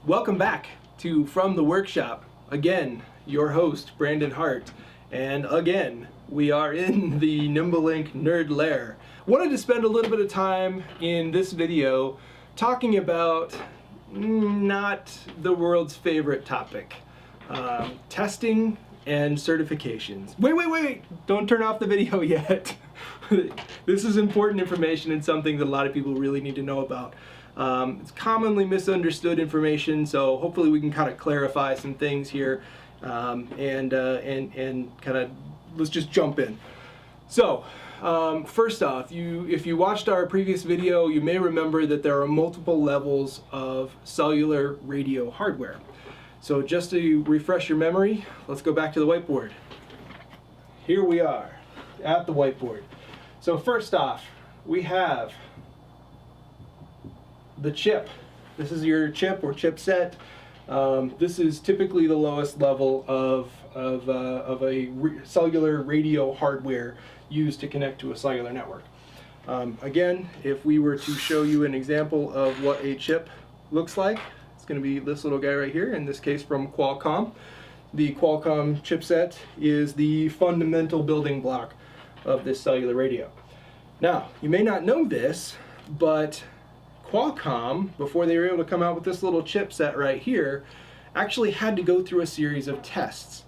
Welcome back to From the Workshop. Again, your host, Brandon Hart. And again, we are in the NimbleLink Nerd Lair. Wanted to spend a little bit of time in this video talking about not the world's favorite topic, testing and certifications. Wait, don't turn off the video yet. This is important information and something that a lot of people really need to know about. It's commonly misunderstood information, so hopefully we can kind of clarify some things here, and kind of let's just jump in. So first off, if you watched our previous video, you may remember that there are multiple levels of cellular radio hardware. So just to refresh your memory, let's go back to the whiteboard. Here we are at the whiteboard. So first off, we have the chip. This is your chip or chipset. This is typically the lowest level of a cellular radio hardware used to connect to a cellular network. Again, if we were to show you an example of what a chip looks like, it's going to be this little guy right here, in this case from Qualcomm. The Qualcomm chipset is the fundamental building block of this cellular radio. Now, you may not know this, but Qualcomm, before they were able to come out with this little chipset right here, actually had to go through a series of tests.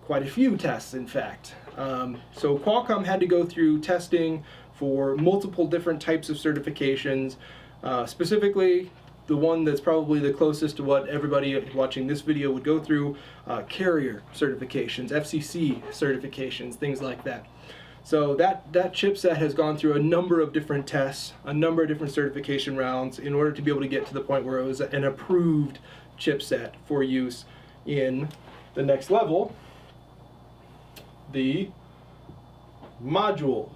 Quite a few tests, in fact. So Qualcomm had to go through testing for multiple different types of certifications. Specifically, the one that's probably the closest to what everybody watching this video would go through, carrier certifications, FCC certifications, things like that. So that chipset has gone through a number of different tests, a number of different certification rounds in order to be able to get to the point where it was an approved chipset for use in the next level, the module.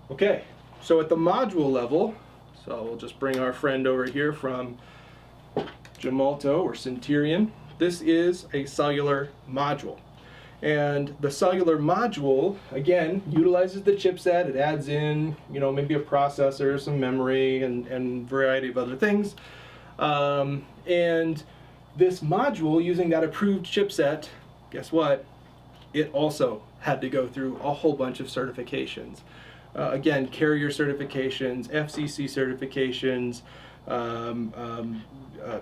Okay, so at the module level, so we'll just bring our friend over here from Gemalto or Centurion. This is a cellular module. And the cellular module, again, utilizes the chipset. It adds in, maybe a processor, some memory, and a variety of other things. And this module, using that approved chipset, guess what? It also had to go through a whole bunch of certifications. Again, carrier certifications, FCC certifications,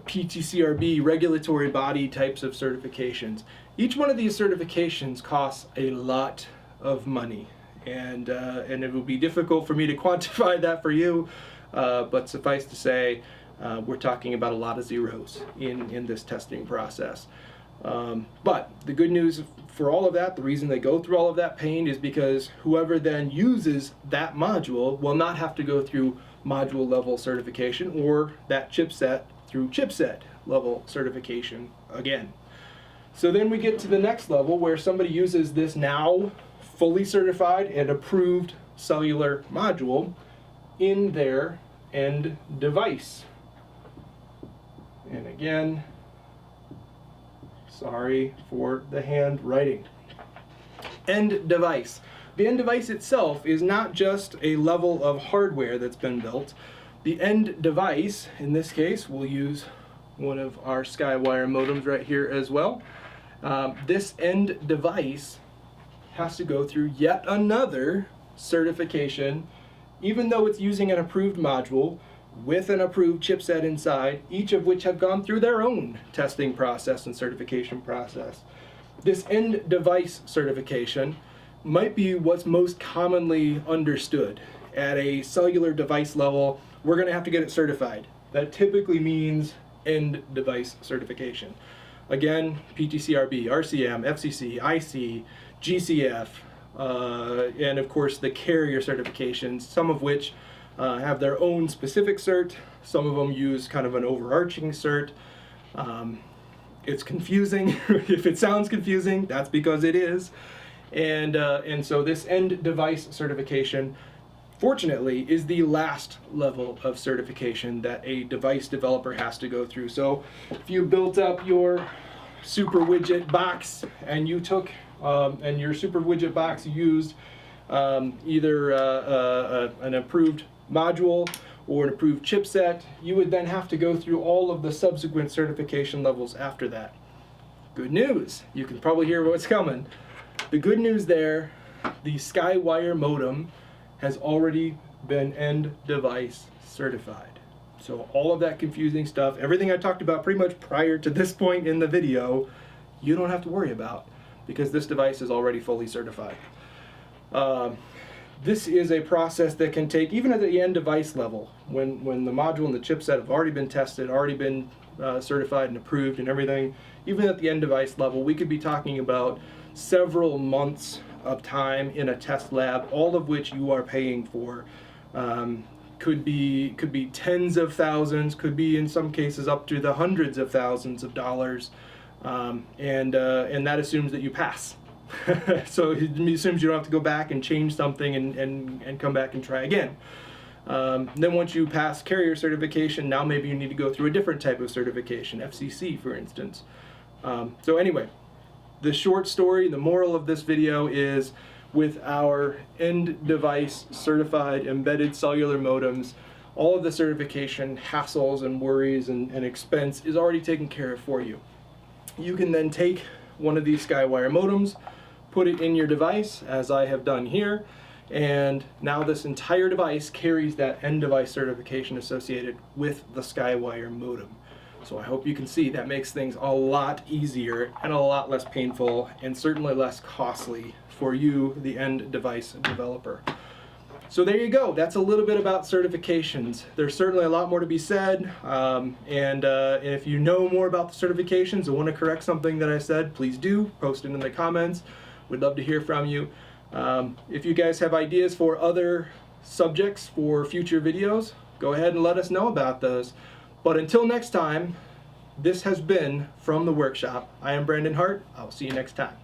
PTCRB, regulatory body types of certifications. Each one of these certifications costs a lot of money, and it will be difficult for me to quantify that for you, but suffice to say, we're talking about a lot of zeros in this testing process. But the good news for all of that, the reason they go through all of that pain is because whoever then uses that module will not have to go through module level certification or that chipset through chipset level certification again. So then we get to the next level where somebody uses this now fully certified and approved cellular module in their end device. And again, sorry for the handwriting. End device. The end device itself is not just a level of hardware that's been built. The end device, in this case, we'll use one of our SkyWire modems right here as well. This end device has to go through yet another certification, even though it's using an approved module with an approved chipset inside, each of which have gone through their own testing process and certification process. This end device certification might be what's most commonly understood. At a cellular device level, we're going to have to get it certified. That typically means end device certification. Again, PTCRB, RCM, FCC, IC, GCF, and of course the carrier certifications, some of which have their own specific cert. Some of them use kind of an overarching cert. It's confusing. If it sounds confusing, that's because it is. And so this end device certification, fortunately, is the last level of certification that a device developer has to go through. So if you built up your super widget box and you took and your super widget box used either an approved module or an approved chipset, you would then have to go through all of the subsequent certification levels after that. Good news, you can probably hear what's coming. The good news there, the SkyWire modem has already been end device certified. So all of that confusing stuff, everything I talked about pretty much prior to this point in the video, you don't have to worry about because this device is already fully certified. This is a process that can take, even at the end device level, when the module and the chipset have already been tested, already been certified and approved and everything, even at the end device level, we could be talking about several months of time in a test lab, all of which you are paying for. Could be tens of thousands, could be in some cases up to the hundreds of thousands of dollars, and that assumes that you pass. So it assumes you don't have to go back and change something and come back and try again. Then once you pass carrier certification, now maybe you need to go through a different type of certification, FCC for instance. So anyway, the short story, the moral of this video is, with our end device certified embedded cellular modems, all of the certification hassles and worries and expense is already taken care of for you. You can then take one of these SkyWire modems, put it in your device, as I have done here, and now this entire device carries that end device certification associated with the SkyWire modem. So I hope you can see that makes things a lot easier and a lot less painful and certainly less costly for you, the end device developer. So there you go. That's a little bit about certifications. There's certainly a lot more to be said, and if you know more about the certifications and want to correct something that I said, please do post it in the comments. We'd love to hear from you. If you guys have ideas for other subjects for future videos, go ahead and let us know about those. But until next time, this has been From the Workshop. I am Brandon Hart. I'll see you next time.